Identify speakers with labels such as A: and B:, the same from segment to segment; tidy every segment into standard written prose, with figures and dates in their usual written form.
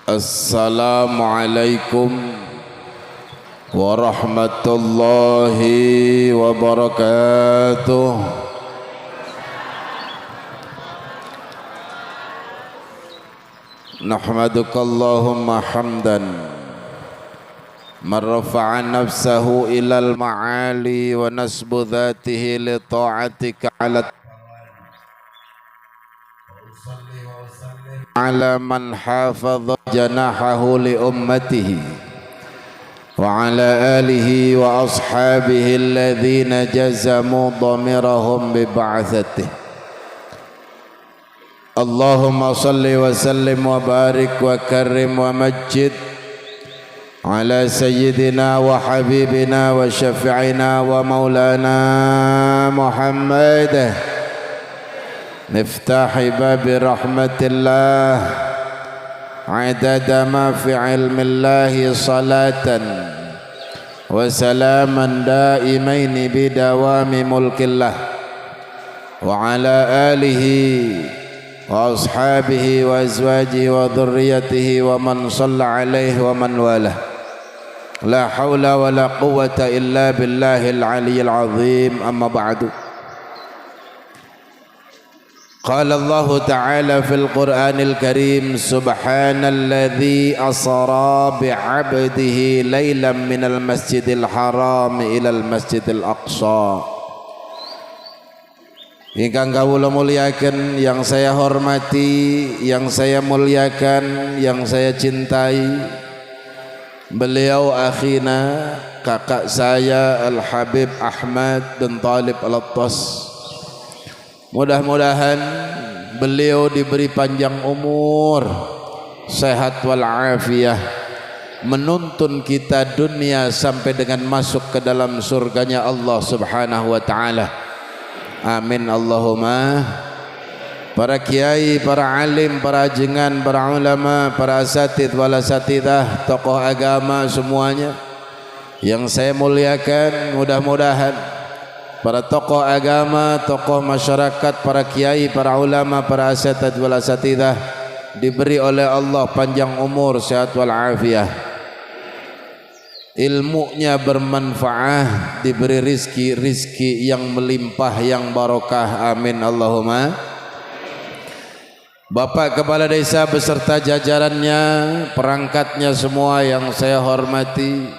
A: Assalamualaikum warahmatullahi wabarakatuh. Nahmaduka Allahumma hamdan man rafa'a nafsahu ilal ma'ali wa nasbu dhatihi li ta'atika ala man hafadha janahahu li ummatihi wa ala alihi wa ashabihi alladhina jazamu dhamirahum bi ba'athatihi. Allahumma salli wa sallim wa barik wa karrim wa majid ala sayyidina wa habibina wa syafi'ina wa maulana Muhammad miftahi babi rahmatillah adada ma fi ilmillahi salatan wa salaman daimaini bidawami mulkillah wa ala alihi wa ashabihi wa azwajihi wa dhurriyyatihi wa man shalla alaihi wa man walah. La hawla wa la quwwata illa billahil aliyyil azim. Amma ba'du. Qala Allah Ta'ala fil Qur'anil Karim subhanalladzi asra bi'abdihi laylan minal masjidil haram ilal masjidil aqsa. Ingkang kawula muliakan, yang saya hormati, yang saya muliakan, yang saya cintai, beliau akhina, kakak saya Al-Habib Ahmad bin Talib Al-Attas. Mudah-mudahan beliau diberi panjang umur, sehat walafiat, menuntun kita dunia sampai dengan masuk ke dalam surganya Allah Subhanahu wa ta'ala. Amin Allahumma. Para kiai, para alim, para ajengan, para ulama, para asatidz wal asatidzah, tokoh agama semuanya yang saya muliakan, mudah-mudahan para tokoh agama, tokoh masyarakat, para kiai, para ulama, para asatidz wal asatidzah diberi oleh Allah panjang umur, sehat wal afiat, ilmunya bermanfaat, diberi rizki yang melimpah, yang barokah. Amin Allahumma. Bapak Kepala Desa beserta jajarannya, perangkatnya semua yang saya hormati,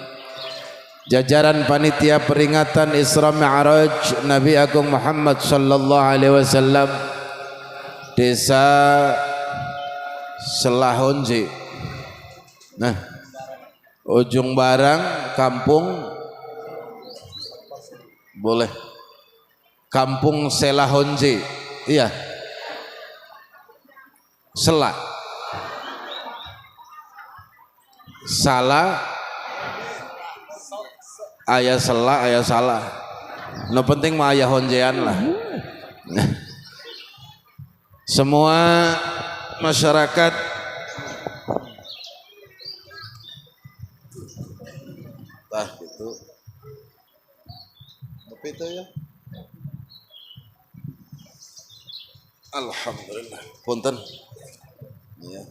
A: jajaran panitia peringatan Isra Mi'raj Nabi Agung Muhammad sallallahu alaihi wasallam Desa Selahonje, Ujung Barang, kampung boleh, kampung Selahonje, iya, Sela, salah, ayah Sela, ayah salah, no penting mah ayah honjean lah. Semua masyarakat gitu. Apa itu ya? Alhamdulillah. Punten. Ya.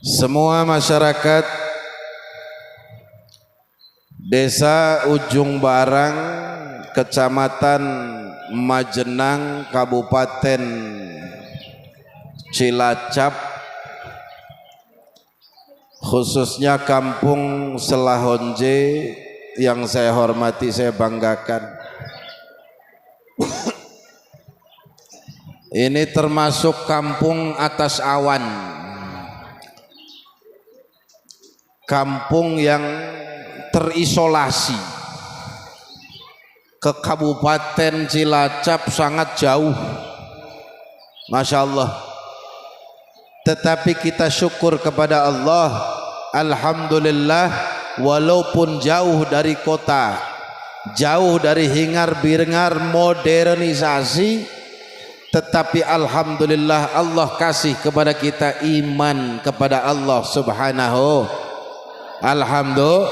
A: Semua masyarakat Desa Ujung Barang, Kecamatan Majenang, Kabupaten Cilacap, khususnya kampung Selahonje yang saya hormati, saya banggakan. Ini termasuk kampung atas awan, kampung yang terisolasi. Ke Kabupaten Cilacap sangat jauh, Masya Allah. Tetapi kita syukur kepada Allah, alhamdulillah, walaupun jauh dari kota, jauh dari hingar-bingar modernisasi, tetapi alhamdulillah Allah kasih kepada kita iman kepada Allah Subhanahu. Alhamdulillah,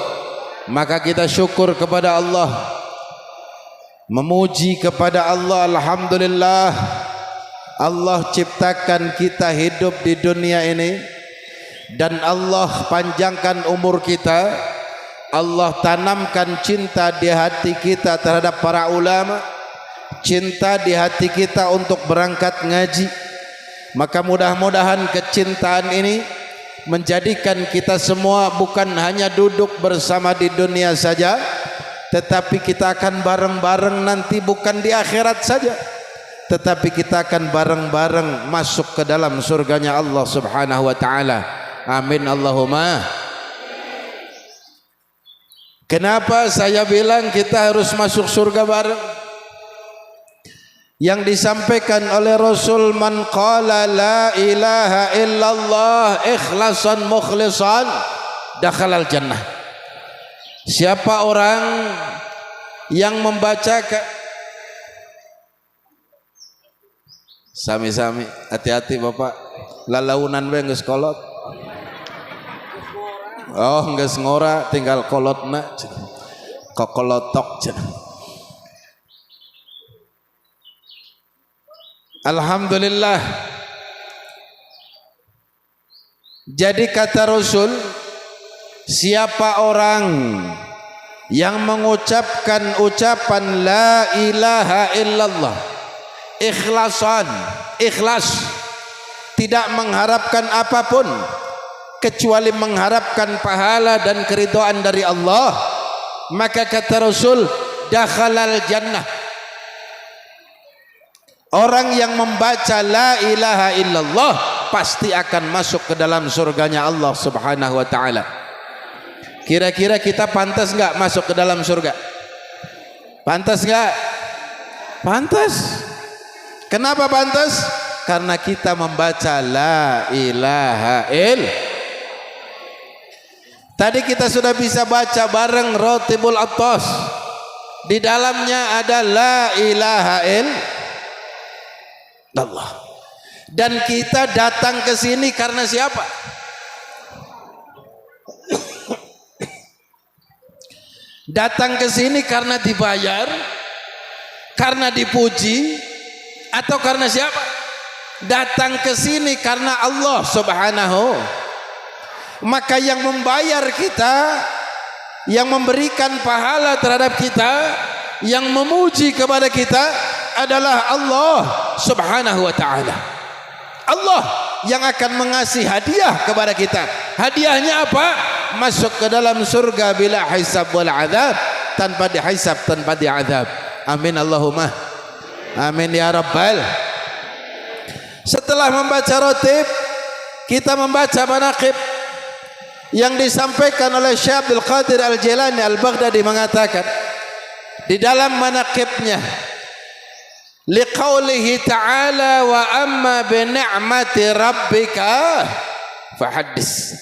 A: maka kita syukur kepada Allah. memuji kepada Allah. Alhamdulillah, Allah ciptakan kita hidup di dunia ini, dan Allah panjangkan umur kita. Allah tanamkan cinta di hati kita terhadap para ulama, cinta di hati kita untuk berangkat ngaji. Maka mudah-mudahan kecintaan ini menjadikan kita semua bukan hanya duduk bersama di dunia saja, tetapi kita akan bareng-bareng nanti, bukan di akhirat saja, tetapi kita akan bareng-bareng masuk ke dalam surganya Allah Subhanahu wa taala. Amin Allahumma. Kenapa saya bilang kita harus masuk surga bareng? Yang disampaikan oleh Rasul, man qala la ilaha illallah ikhlasan mukhlisan dakhalal jannah. Siapa orang yang membaca sami-sami, hati-hati Bapak, lalaunan we geus kolot. Oh, geus ngora tinggal kolotna, kokolotok cenah. Alhamdulillah. Jadi kata Rasul, siapa orang yang mengucapkan ucapan la ilaha illallah ikhlasan, ikhlas, tidak mengharapkan apapun kecuali mengharapkan pahala dan keridhaan dari Allah, maka kata Rasul, dakhalal jannah. Orang yang membaca la ilaha illallah pasti akan masuk ke dalam surganya Allah Subhanahu wa taala. Kira-kira kita pantas enggak masuk ke dalam surga? Pantas enggak? Pantas. Kenapa pantas? Karena kita membaca la ilaha illallah. Tadi kita sudah bisa baca bareng Ratibul Attas. Di dalamnya ada la ilaha illallah. Dan kita datang ke sini karena siapa? Datang ke sini karena dibayar, karena dipuji, atau karena siapa? Datang ke sini karena Allah Subhanahu. Maka yang membayar kita, yang memberikan pahala terhadap kita, yang memuji kepada kita adalah Allah Subhanahu wa taala. Allah yang akan mengasih hadiah kepada kita. Hadiahnya apa? Masuk ke dalam surga bila hisab wal azab, tanpa dihisab, tanpa diazab. Amin Allahumma. Amin ya rabbal. Setelah membaca ratib, kita membaca manaqib yang disampaikan oleh Syekh Abdul Qadir Al-Jilani Al-Baghdadi, mengatakan di dalam manaqibnya, liqaulihi ta'ala wa amma bi ni'mati rabbika fahaddis.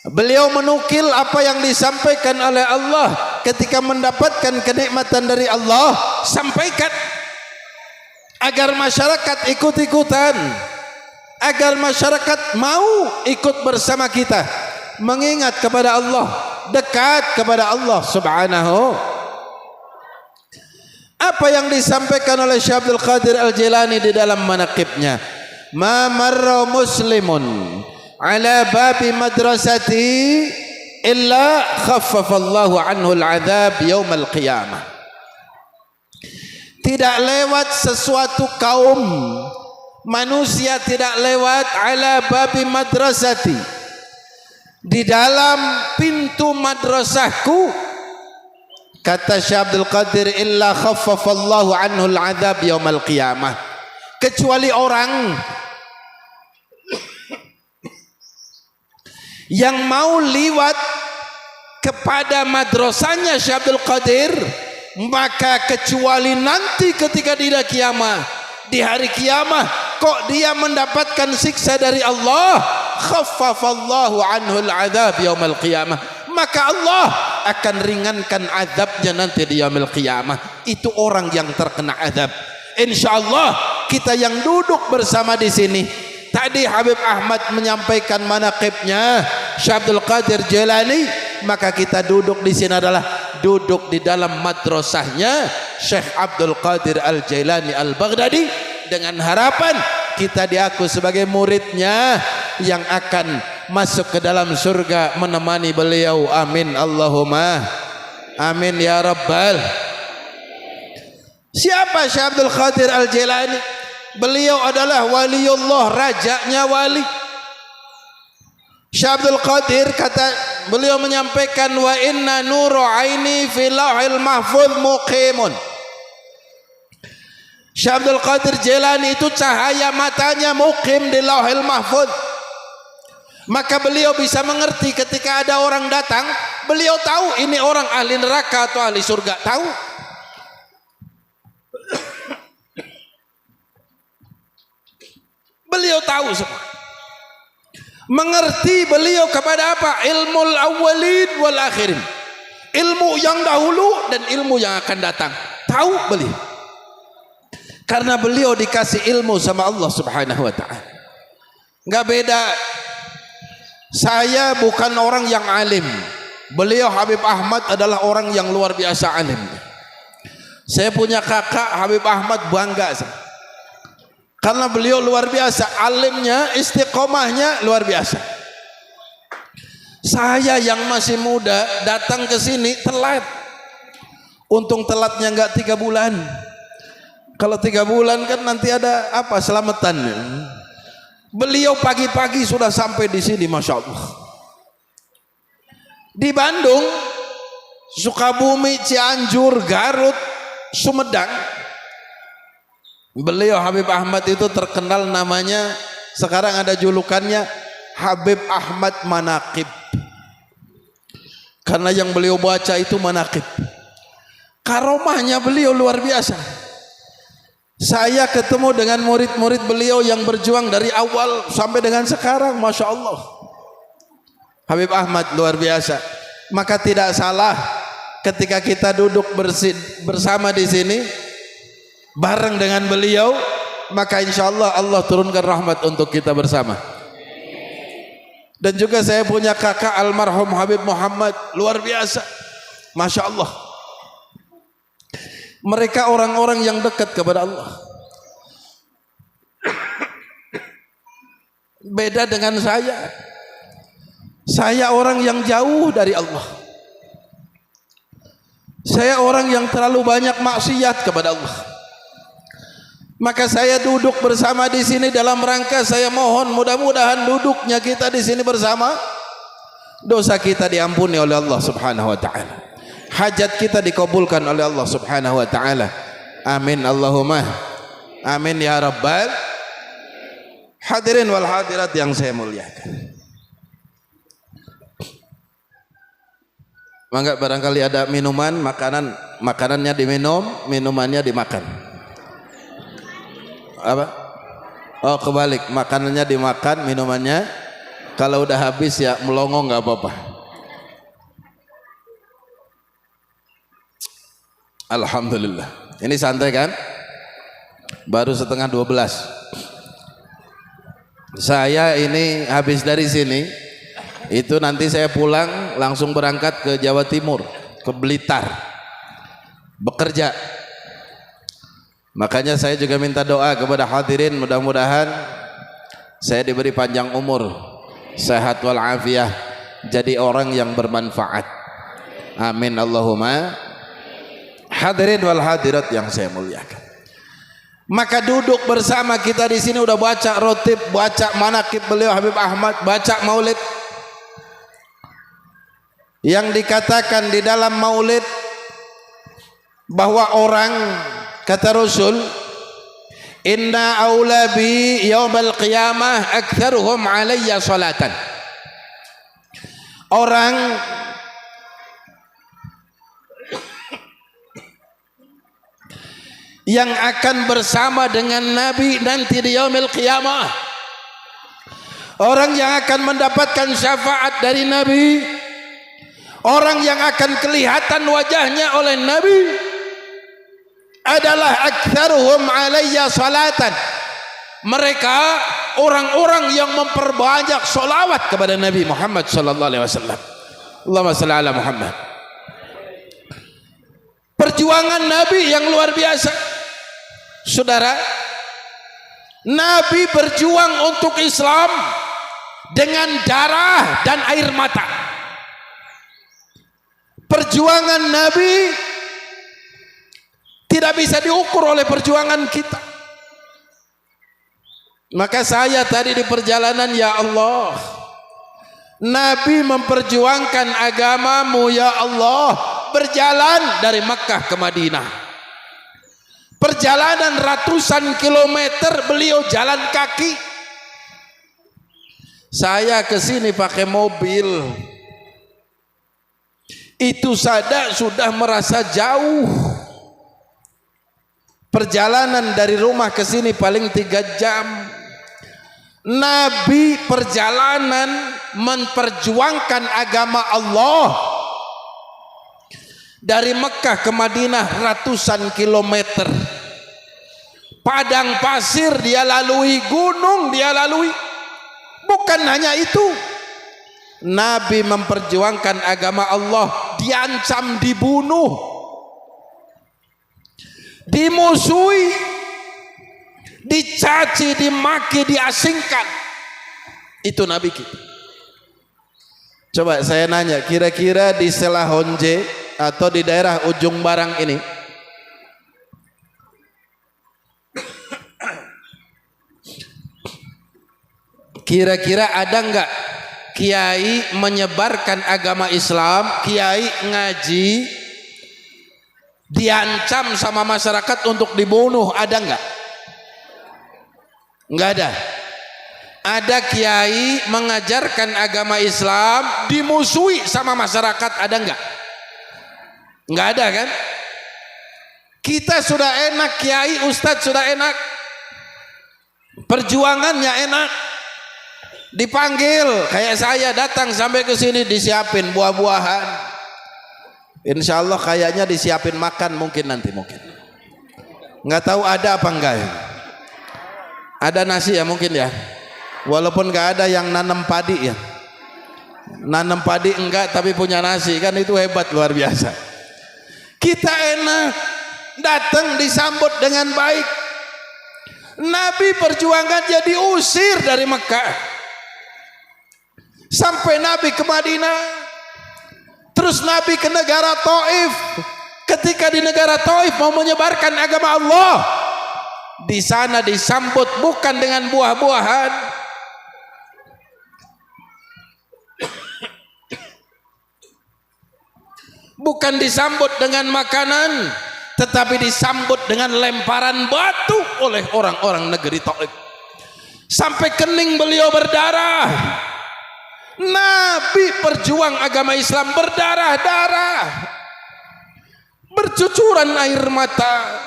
A: Beliau menukil apa yang disampaikan oleh Allah ketika mendapatkan kenikmatan dari Allah, sampaikan agar masyarakat ikut-ikutan, agar masyarakat mau ikut bersama kita mengingat kepada Allah, dekat kepada Allah Subhanahu. Apa yang disampaikan oleh Syekh Abdul Qadir Al-Jilani di dalam manaqibnya, ma marra muslimun ala babi madrasati illa khaffafallahu anhu al-'adzab yaumal qiyamah. Tidak lewat sesuatu kaum manusia, tidak lewat ala babi madrasati, di dalam pintu madrasahku, kata Syekh Abdul Qadir, illa khaffafallahu anhu al-'adzab yaumal qiyamah, kecuali orang yang mau liwat kepada madrasahnya Syekh Abdul Qadir, maka kecuali nanti ketika di hari kiamah kok dia mendapatkan siksa dari Allah, khaffafallahu anhu al-'adzab yaumal qiyamah, maka Allah akan ringankan azabnya nanti di yaumil qiyamah. Itu orang yang terkena azab. Insyaallah kita yang duduk bersama di sini, tadi Habib Ahmad menyampaikan manaqibnya Syekh Abdul Qadir Jilani, maka kita duduk di sini adalah duduk di dalam madrasahnya Syekh Abdul Qadir Al-Jailani Al-Baghdadi, dengan harapan kita diaku sebagai muridnya yang akan masuk ke dalam surga menemani beliau. Amin Allahumma amin ya rabbal. Siapa Syekh Abdul Qadir Al-Jailani? Beliau adalah waliullah, rajanya wali. Syekh Abdul Qadir beliau menyampaikan, wa inna nuru aini fil lauhil mahfuz muqimun. Syekh Abdul Qadir Jailani itu cahaya matanya muqim di lauhil mahfuz. Maka beliau bisa mengerti ketika ada orang datang, beliau tahu ini orang ahli neraka atau ahli surga, tahu. Beliau tahu semua. Mengerti beliau kepada apa? Ilmul awwalin wal akhirin. Ilmu yang dahulu dan ilmu yang akan datang. Tahu beliau. Karena beliau dikasih ilmu sama Allah Subhanahu wa taala. Enggak beda. Saya bukan orang yang alim. Beliau Habib Ahmad adalah orang yang luar biasa alim. Saya punya kakak Habib Ahmad, bangga saya. Karena beliau luar biasa alimnya, istiqomahnya luar biasa. Saya yang masih muda datang ke sini telat. Untung telatnya enggak 3 bulan. Kalau 3 bulan kan nanti ada apa selamatan. Beliau pagi-pagi sudah sampai di sini, masya Allah. Di Bandung, Sukabumi, Cianjur, Garut, Sumedang, beliau Habib Ahmad itu terkenal namanya, sekarang ada julukannya Habib Ahmad Manaqib. Karena yang beliau baca itu manaqib. Karomahnya beliau luar biasa. Saya ketemu dengan murid-murid beliau yang berjuang dari awal sampai dengan sekarang, masya Allah. Habib Ahmad luar biasa. Maka tidak salah ketika kita duduk bersama di sini bareng dengan beliau, maka insya Allah Allah turunkan rahmat untuk kita bersama. Dan juga saya punya kakak almarhum Habib Muhammad, luar biasa, masya Allah. Mereka orang-orang yang dekat kepada Allah. Beda dengan saya. Saya orang yang jauh dari Allah. Saya orang yang terlalu banyak maksiat kepada Allah. Maka saya duduk bersama di sini dalam rangka saya mohon mudah-mudahan duduknya kita di sini bersama, dosa kita diampuni oleh Allah Subhanahu wa taala. Hajat kita dikabulkan oleh Allah Subhanahu wa taala. Amin Allahumma amin ya rabbal. Hadirin wal hadirat yang saya muliakan. Mangga barangkali ada minuman, makanannya diminum, minumannya dimakan. Apa? Oh kebalik, makanannya dimakan, minumannya kalau udah habis ya melongo nggak apa-apa. Alhamdulillah. Ini santai kan? Baru setengah 12. Saya ini habis dari sini, itu nanti saya pulang langsung berangkat ke Jawa Timur, ke Blitar, bekerja. Makanya saya juga minta doa kepada hadirin, mudah-mudahan saya diberi panjang umur, sehat wal afiyah, jadi orang yang bermanfaat. Amin Allahumma. Hadirin wal hadirat yang saya muliakan. Maka duduk bersama kita di sini udah baca rotib, baca manaqib beliau Habib Ahmad, baca maulid. Yang dikatakan di dalam maulid bahwa orang, kata Rasul, inna aula bi yaumal qiyamah aktsaruhum alayya salatan. Orang yang akan bersama dengan Nabi nanti di yaumil qiyamah, orang yang akan mendapatkan syafaat dari Nabi, orang yang akan kelihatan wajahnya oleh Nabi adalah aktsaruhum alayya salatan. Mereka orang-orang yang memperbanyak salawat kepada Nabi Muhammad sallallahu alaihi wasallam. Allahumma shalli ala Muhammad. Perjuangan Nabi yang luar biasa. Saudara, Nabi berjuang untuk Islam dengan darah dan air mata. Perjuangan Nabi tidak bisa diukur oleh perjuangan kita. Maka saya tadi di perjalanan, ya Allah, Nabi memperjuangkan agamamu ya Allah, berjalan dari Makkah ke Madinah. Perjalanan ratusan kilometer beliau jalan kaki. Saya ke sini pakai mobil. Itu saja sudah merasa jauh. Perjalanan dari rumah ke sini paling 3 jam. Nabi perjalanan memperjuangkan agama Allah dari Mekah ke Madinah ratusan kilometer. Padang pasir dia lalui, gunung dia lalui. Bukan hanya itu, Nabi memperjuangkan agama Allah, diancam dibunuh, dimusuhi, dicaci, dimaki, diasingkan. Itu Nabi kita. Coba saya nanya, kira-kira di Selahonje atau di daerah Ujung Barang ini, kira-kira ada enggak kiai menyebarkan agama Islam, kiai ngaji, diancam sama masyarakat untuk dibunuh? Ada enggak? Enggak ada. Ada kiai mengajarkan agama Islam dimusuhi sama masyarakat, ada enggak? Enggak ada kan? Kita sudah enak, kiai ustadz sudah enak, perjuangannya enak. Dipanggil kayak saya datang sampai ke sini disiapin buah-buahan. Insya Allah kayaknya disiapin makan mungkin nanti nggak tahu ada apa enggak ya. Ada nasi ya mungkin ya, walaupun nggak ada yang nanam padi ya. Nanam padi enggak tapi punya nasi, kan itu hebat, luar biasa. Kita enak, datang disambut dengan baik. Nabi perjuangan jadi usir dari Mekah sampai Nabi ke Madinah, terus Nabi ke negara Taif. Ketika di negara Taif mau menyebarkan agama Allah, di sana disambut bukan dengan buah-buahan, bukan disambut dengan makanan, tetapi disambut dengan lemparan batu oleh orang-orang negeri Taif. Sampai kening beliau berdarah. Nabi berjuang agama Islam berdarah-darah, bercucuran air mata.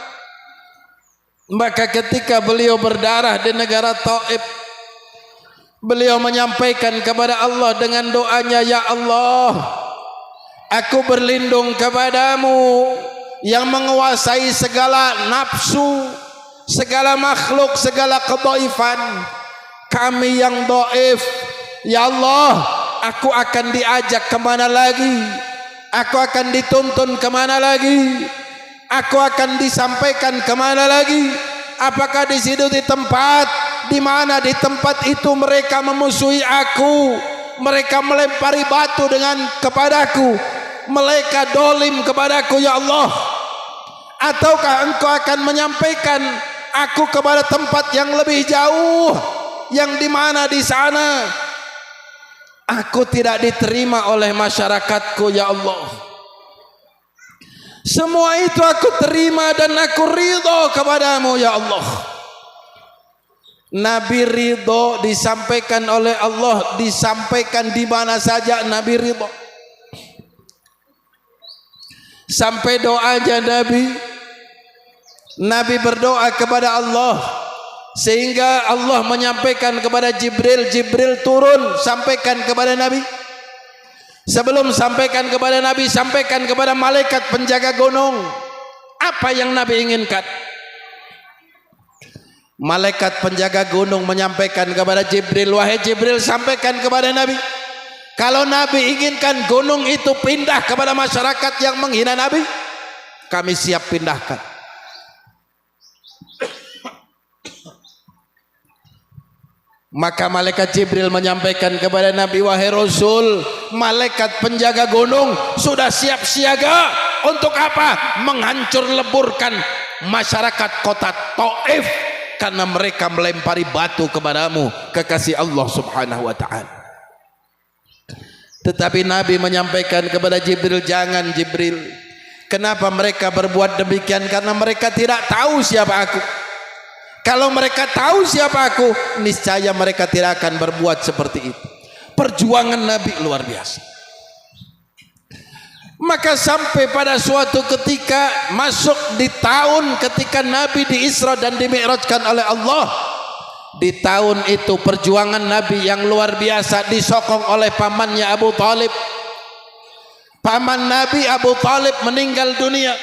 A: Maka ketika beliau berdarah di negara Taif, beliau menyampaikan kepada Allah dengan doanya, ya Allah, aku berlindung kepadamu yang menguasai segala nafsu, segala makhluk, segala kedhaifan. Kami yang dhaif, ya Allah, aku akan diajak kemana lagi? Aku akan dituntun kemana lagi? Aku akan disampaikan kemana lagi? Apakah di situ di tempat di mana di tempat itu mereka memusuhi aku, mereka melempari batu kepadaku, mereka dolim kepadaku, ya Allah? Ataukah engkau akan menyampaikan aku kepada tempat yang lebih jauh, yang di mana di sana aku tidak diterima oleh masyarakatku, ya Allah? Semua itu aku terima dan aku ridho kepadamu, ya Allah. Nabi ridho, disampaikan oleh Allah, disampaikan di mana saja Nabi ridho. Sampai doanya Nabi berdoa kepada Allah, sehingga Allah menyampaikan kepada Jibril, Jibril turun sampaikan kepada Nabi. Sebelum sampaikan kepada Nabi, sampaikan kepada malaikat penjaga gunung. Apa yang Nabi inginkan? Malaikat penjaga gunung menyampaikan kepada Jibril, wahai Jibril, sampaikan kepada Nabi, kalau Nabi inginkan gunung itu pindah kepada masyarakat yang menghina Nabi, kami siap pindahkan. Maka malaikat Jibril menyampaikan kepada Nabi, wahai Rasul, malaikat penjaga gunung sudah siap siaga untuk apa? Menghancur leburkan masyarakat kota Taif karena mereka melempari batu kepadamu, kekasih Allah subhanahu wa ta'ala. Tetapi Nabi menyampaikan kepada Jibril, jangan Jibril, kenapa mereka berbuat demikian? Karena mereka tidak tahu siapa aku. Kalau mereka tahu siapa aku, niscaya mereka tidak akan berbuat seperti itu. Perjuangan Nabi luar biasa. Maka sampai pada suatu ketika masuk di tahun ketika Nabi di Isra dan dimi'rajkan oleh Allah. Di tahun itu perjuangan Nabi yang luar biasa disokong oleh pamannya Abu Talib. Paman Nabi Abu Talib meninggal dunia.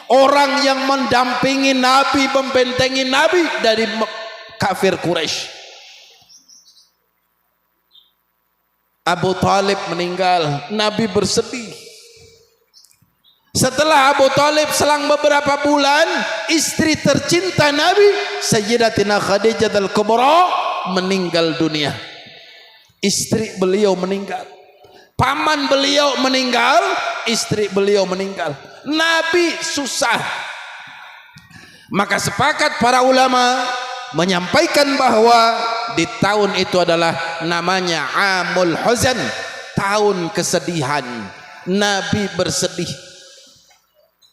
A: Orang yang mendampingi Nabi, membentengi Nabi dari kafir Quraisy. Abu Talib meninggal, Nabi bersedih. Setelah Abu Talib selang beberapa bulan, istri tercinta Nabi, Sayyidatina Khadijah al-Kubra, meninggal dunia. Istri beliau meninggal, paman beliau meninggal, istri beliau meninggal. Nabi susah. Maka sepakat para ulama menyampaikan bahwa di tahun itu adalah namanya Amul Huzan, tahun kesedihan. Nabi bersedih.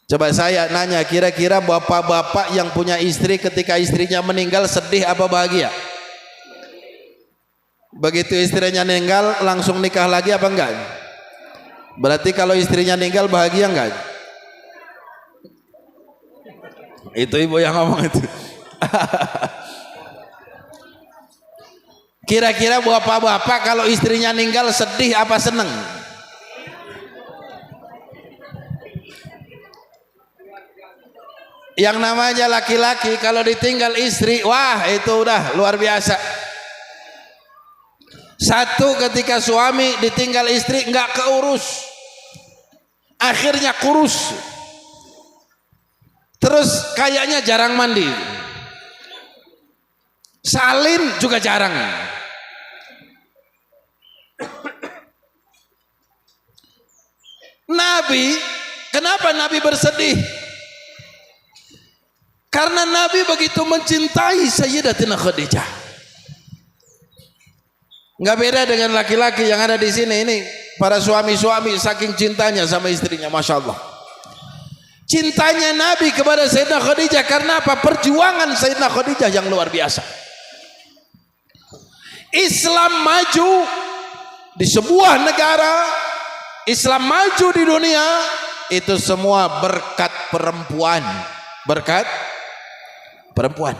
A: Coba saya nanya, kira-kira bapak-bapak yang punya istri ketika istrinya meninggal sedih apa bahagia? Begitu istrinya meninggal langsung nikah lagi apa enggak? Berarti kalau istrinya meninggal bahagia enggak? Itu ibu yang ngomong itu. Kira-kira bapak-bapak kalau istrinya meninggal sedih apa seneng? Yang namanya laki-laki kalau ditinggal istri, wah itu udah luar biasa. Satu, ketika suami ditinggal istri nggak keurus, akhirnya kurus. Terus kayaknya jarang mandi, salin juga jarang. Nabi, kenapa Nabi bersedih? Karena Nabi begitu mencintai Sayyidatina Khadijah. Nggak beda dengan laki-laki yang ada di sini ini, para suami-suami saking cintanya sama istrinya, masya Allah. Cintanya Nabi kepada Sayyidah Khadijah karena apa? Perjuangan Sayyidah Khadijah yang luar biasa. Islam maju di sebuah negara, Islam maju di dunia, itu semua berkat perempuan. Berkat perempuan.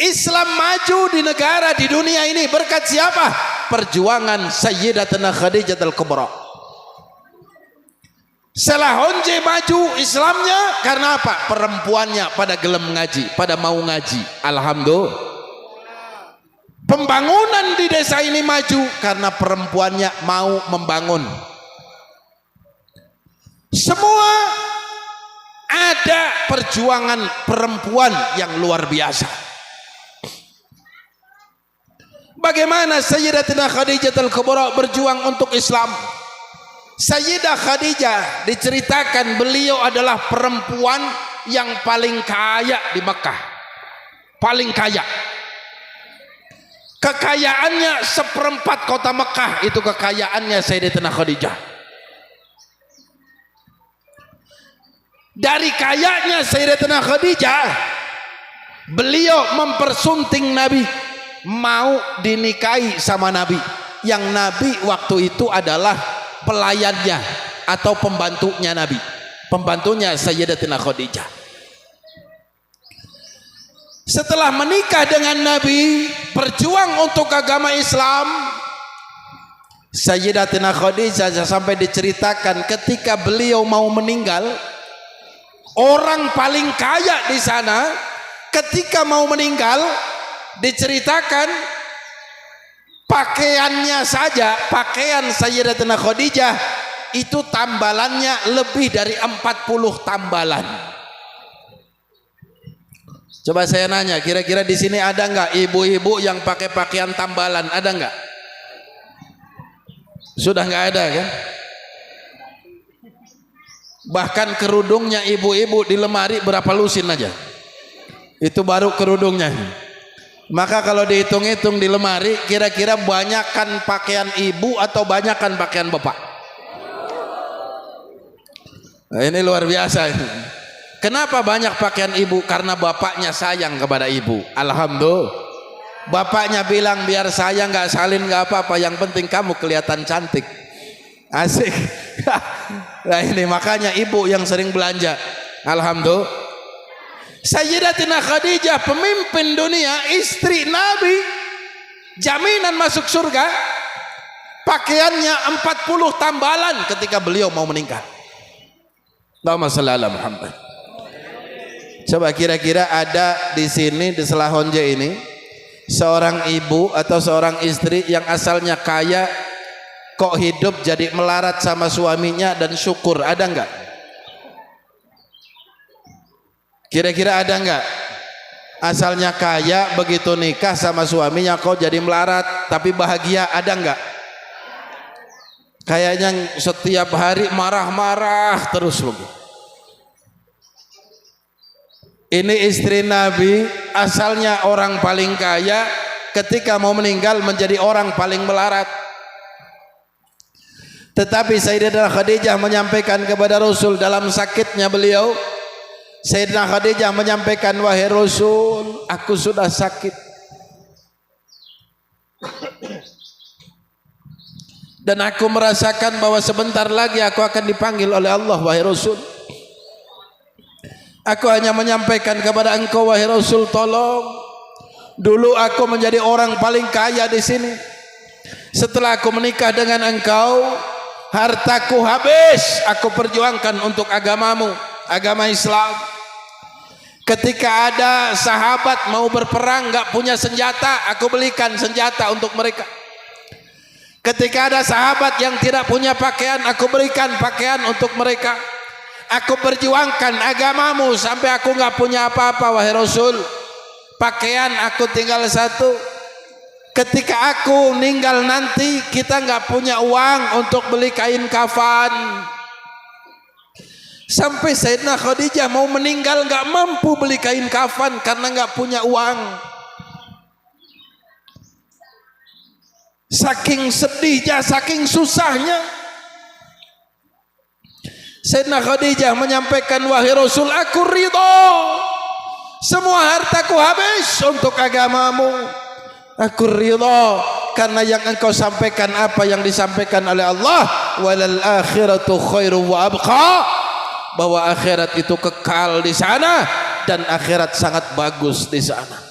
A: Islam maju di negara, di dunia ini berkat siapa? Perjuangan Sayyidatina Khadijah al-Kubra. Selahonje maju Islamnya karena apa? Perempuannya pada gelem ngaji, pada mau ngaji. Alhamdulillah. Pembangunan di desa ini maju karena perempuannya mau membangun. Semua ada perjuangan perempuan yang luar biasa. Bagaimana Sayyidatina Khadijah al-Kubra berjuang untuk Islam? Sayyidah Khadijah diceritakan beliau adalah perempuan yang paling kaya di Mekah. Paling kaya. Kekayaannya seperempat kota Mekah, itu kekayaannya Sayyidatina Khadijah. Dari kayanya Sayyidatina Khadijah, beliau mempersunting Nabi, mau dinikahi sama Nabi. Yang Nabi waktu itu adalah pelayannya atau pembantunya Nabi, pembantunya Sayyidatina Khadijah. Setelah menikah dengan Nabi, berjuang untuk agama Islam, Sayyidatina Khadijah sampai diceritakan ketika beliau mau meninggal, orang paling kaya di sana ketika mau meninggal diceritakan pakaiannya saja, pakaian Sayyidatina Khadijah itu tambalannya lebih dari 40 tambalan. Coba saya nanya, kira-kira di sini ada nggak ibu-ibu yang pakai pakaian tambalan? Ada nggak? Sudah nggak ada kan? Bahkan kerudungnya ibu-ibu di lemari berapa lusin aja? Itu baru kerudungnya. Maka kalau dihitung-hitung di lemari, kira-kira banyakkan pakaian ibu atau banyakkan pakaian bapak? Nah, ini luar biasa ini. Kenapa banyak pakaian ibu? Karena bapaknya sayang kepada ibu. Alhamdulillah. Bapaknya bilang biar saya nggak salin nggak apa-apa, yang penting kamu kelihatan cantik. Asik. Nah ini makanya ibu yang sering belanja. Alhamdulillah. Sayyidatina Khadijah, pemimpin dunia, istri Nabi, jaminan masuk surga. Pakaiannya 40 tambalan ketika beliau mau meninggal. Allahumma shalli ala Muhammad. Coba kira-kira ada di sini di Selahonje ini seorang ibu atau seorang istri yang asalnya kaya kok hidup jadi melarat sama suaminya dan syukur, ada enggak? Kira-kira ada enggak? Asalnya kaya begitu nikah sama suaminya kok jadi melarat tapi bahagia, ada enggak? Kayaknya setiap hari marah-marah terus loh. Ini istri Nabi, asalnya orang paling kaya, ketika mau meninggal menjadi orang paling melarat. Tetapi Sayyidatina Khadijah menyampaikan kepada Rasul dalam sakitnya beliau, Sayyidatina Khadijah menyampaikan, wahai Rasul, aku sudah sakit dan aku merasakan bahwa sebentar lagi aku akan dipanggil oleh Allah. Wahai Rasul, aku hanya menyampaikan kepada engkau, wahai Rasul, tolong. Dulu aku menjadi orang paling kaya di sini. Setelah aku menikah dengan engkau, hartaku habis. Aku perjuangkan untuk agamamu, agama Islam. Ketika ada sahabat mau berperang, nggak punya senjata, aku belikan senjata untuk mereka. Ketika ada sahabat yang tidak punya pakaian, aku berikan pakaian untuk mereka. Aku perjuangkan agamamu sampai aku nggak punya apa-apa, wahai Rasul. Pakaian aku tinggal satu. Ketika aku meninggal nanti, kita nggak punya uang untuk beli kain kafan. Sampai Sayyidina Khadijah mau meninggal nggak mampu beli kain kafan karena nggak punya uang. Saking sedihnya, saking susahnya, Sayyidina Khadijah menyampaikan, wahai Rasul, aku ridho. Semua hartaku habis untuk agamamu. Aku ridho karena yang engkau sampaikan apa yang disampaikan oleh Allah, walal akhiratu khairu wa abqa, bahwa akhirat itu kekal di sana dan akhirat sangat bagus di sana.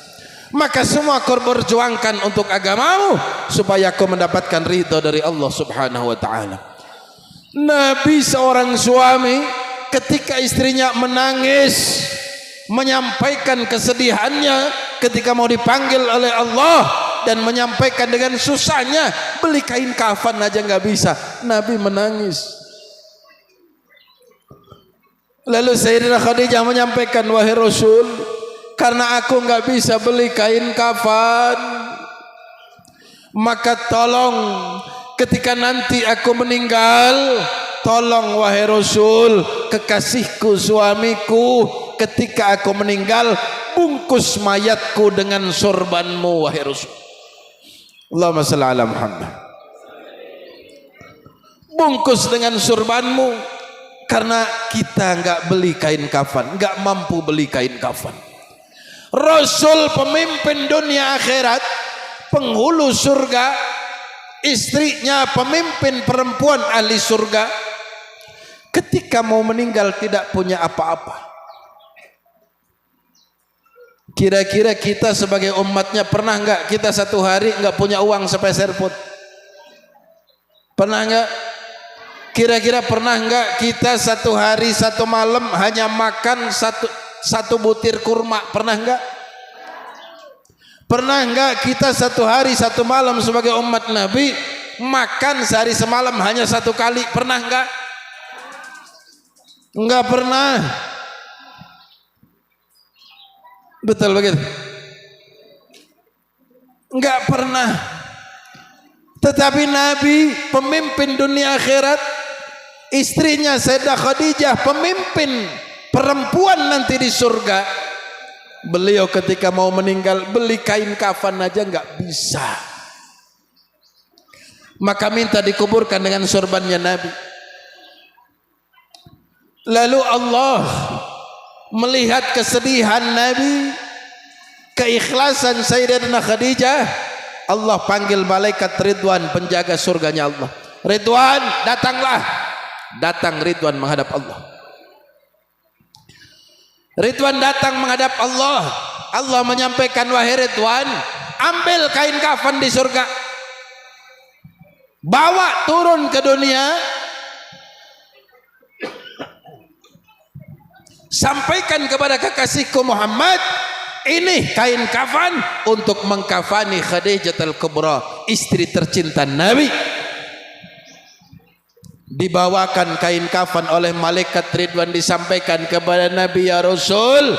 A: Maka semua kau berjuangkan untuk agamamu supaya kau mendapatkan ridho dari Allah Subhanahu wa taala. Nabi seorang suami ketika istrinya menangis menyampaikan kesedihannya ketika mau dipanggil oleh Allah dan menyampaikan dengan susahnya, beli kain kafan aja nggak bisa, Nabi menangis. Lalu Sayyidina Khadijah menyampaikan, wahai Rasul, karena aku nggak bisa beli kain kafan, maka tolong ketika nanti aku meninggal, tolong wahai Rasul, kekasihku, suamiku, ketika aku meninggal, bungkus mayatku dengan sorbanmu wahai Rasul. Allahumma shalli ala Muhammad. Bungkus dengan sorbanmu, karena kita nggak beli kain kafan, nggak mampu beli kain kafan. Rasul pemimpin dunia akhirat, penghulu surga, istrinya pemimpin perempuan ahli surga, ketika mau meninggal tidak punya apa-apa. Kira-kira kita sebagai umatnya pernah nggak kita satu hari nggak punya uang sepeser pun? Pernah nggak? Kira-kira pernah nggak kita satu hari satu malam hanya makan satu butir kurma? Pernah nggak? Pernah nggak kita satu hari satu malam sebagai umat Nabi makan sehari semalam hanya 1 kali, pernah enggak? Enggak pernah. Betul begitu? Enggak pernah. Tetapi Nabi pemimpin dunia akhirat, istrinya Sayyidah Khadijah pemimpin perempuan nanti di surga. Beliau ketika mau meninggal beli kain kafan aja enggak bisa, maka minta dikuburkan dengan sorbannya Nabi. Lalu Allah melihat kesedihan Nabi, keikhlasan Sayyidatina Khadijah, Allah panggil malaikat Ridwan, penjaga surganya Allah. Ridwan, datanglah. Datang Ridwan menghadap Allah. Ridwan datang menghadap Allah. Allah menyampaikan, wahai Ridwan, ambil kain kafan di surga, bawa turun ke dunia, sampaikan kepada kekasihku Muhammad, ini kain kafan untuk mengkafani Khadijatul Kubra, istri tercinta Nabi. Dibawakan kain kafan oleh malaikat Ridwan, disampaikan kepada Nabi, ya Rasul,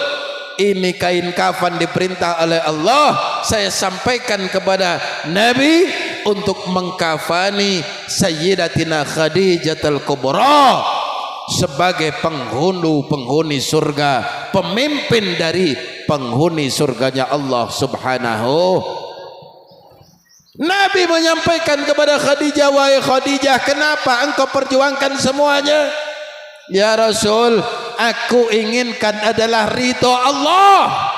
A: ini kain kafan diperintah oleh Allah, saya sampaikan kepada Nabi untuk mengkafani Sayyidatina Khadijatul Kubra sebagai penghuni surga, pemimpin dari penghuni surganya Allah Subhanahu. Nabi menyampaikan kepada Khadijah, wahai Khadijah, kenapa engkau perjuangkan semuanya? Ya Rasul, aku inginkan adalah ridho Allah.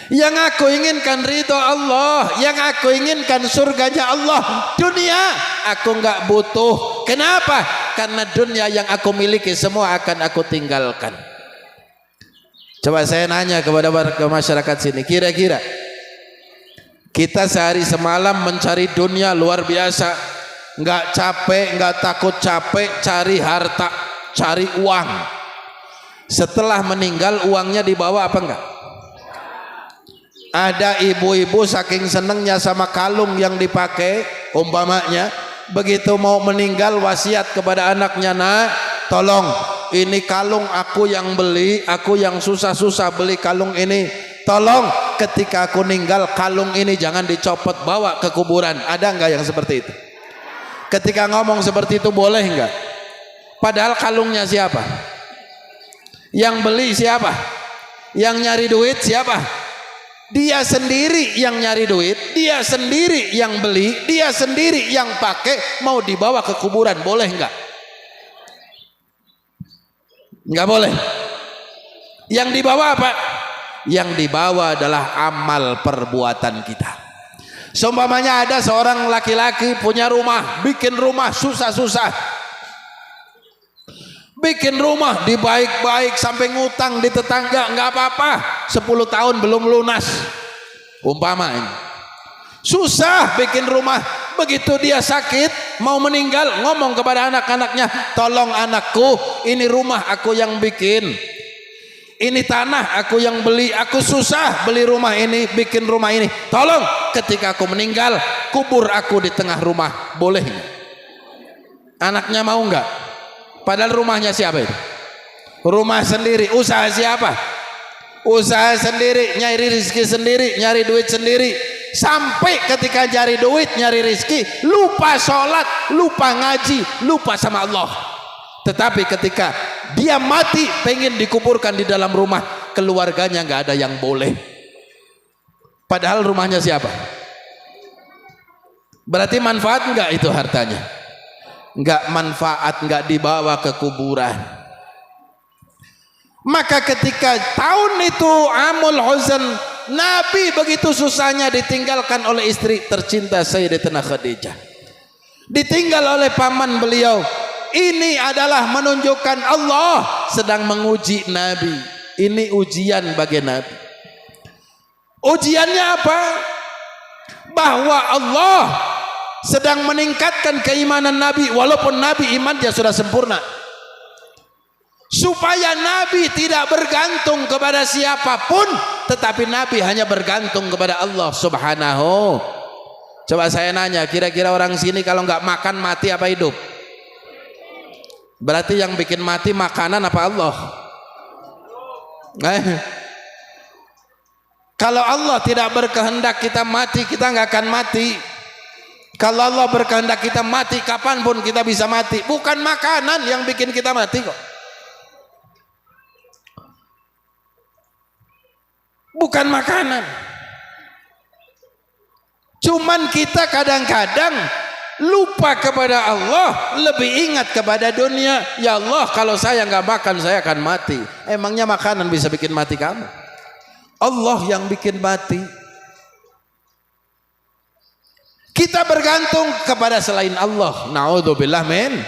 A: Yang aku inginkan ridho Allah, yang aku inginkan surganya Allah. Dunia aku enggak butuh. Kenapa? Karena dunia yang aku miliki semua akan aku tinggalkan. Coba saya nanya kepada masyarakat sini, kira-kira kita sehari semalam mencari dunia luar biasa, enggak capek, enggak takut capek, cari harta, cari uang. Setelah meninggal uangnya dibawa apa enggak? Ada ibu-ibu saking senengnya sama kalung yang dipakai, umpamanya begitu mau meninggal wasiat kepada anaknya, nak, tolong ini kalung aku yang beli, aku yang susah-susah beli kalung ini, tolong ketika aku meninggal kalung ini jangan dicopot, bawa ke kuburan. Ada enggak yang seperti itu? Ketika ngomong seperti itu boleh enggak? Padahal kalungnya siapa? Yang beli siapa? Yang nyari duit siapa? Dia sendiri yang nyari duit, dia sendiri yang beli, dia sendiri yang pakai, mau dibawa ke kuburan, boleh enggak? Enggak boleh. Yang dibawa apa? Yang dibawa adalah amal perbuatan kita. Seumpamanya ada seorang laki-laki punya rumah, bikin rumah susah-susah, bikin rumah dibaik-baik sampai ngutang di tetangga, nggak apa-apa, 10 tahun belum lunas umpamanya. Susah bikin rumah, begitu dia sakit mau meninggal ngomong kepada anak-anaknya, tolong anakku, ini rumah aku yang bikin, ini tanah aku yang beli, aku susah beli rumah ini, bikin rumah ini, tolong ketika aku meninggal kubur aku di tengah rumah, boleh? Anaknya mau nggak? Padahal rumahnya siapa itu? Rumah sendiri. Usaha siapa? Usaha sendiri, nyari rezeki sendiri, nyari duit sendiri. Sampai ketika nyari duit, nyari rezeki, lupa sholat, lupa ngaji, lupa sama Allah. Tetapi ketika dia mati, pengen dikuburkan di dalam rumah, keluarganya nggak ada yang boleh. Padahal rumahnya siapa? Berarti manfaat nggak itu hartanya? Enggak manfaat, enggak dibawa ke kuburan. Maka ketika tahun itu Amul Huzn, Nabi begitu susahnya ditinggalkan oleh istri tercinta Sayyidatina Khadijah, ditinggal oleh paman beliau. Ini adalah menunjukkan Allah sedang menguji Nabi. Ini ujian bagi Nabi. Ujiannya apa? Bahwa Allah sedang meningkatkan keimanan Nabi, walaupun Nabi imannya sudah sempurna, supaya Nabi tidak bergantung kepada siapapun, tetapi Nabi hanya bergantung kepada Allah Subhanahu Coba saya nanya, kira-kira orang sini kalau nggak makan mati apa hidup? Berarti yang bikin mati makanan apa Allah? Kalau Allah tidak berkehendak kita mati, kita nggak akan mati. Kalau Allah berkehendak kita mati, kapanpun kita bisa mati. Bukan makanan yang bikin kita mati kok. Bukan makanan. Cuman kita kadang-kadang lupa kepada Allah, lebih ingat kepada dunia. Ya Allah, kalau saya nggak makan saya akan mati. Emangnya makanan bisa bikin mati kamu? Allah yang bikin mati. Kita bergantung kepada selain Allah. Naudzubillah min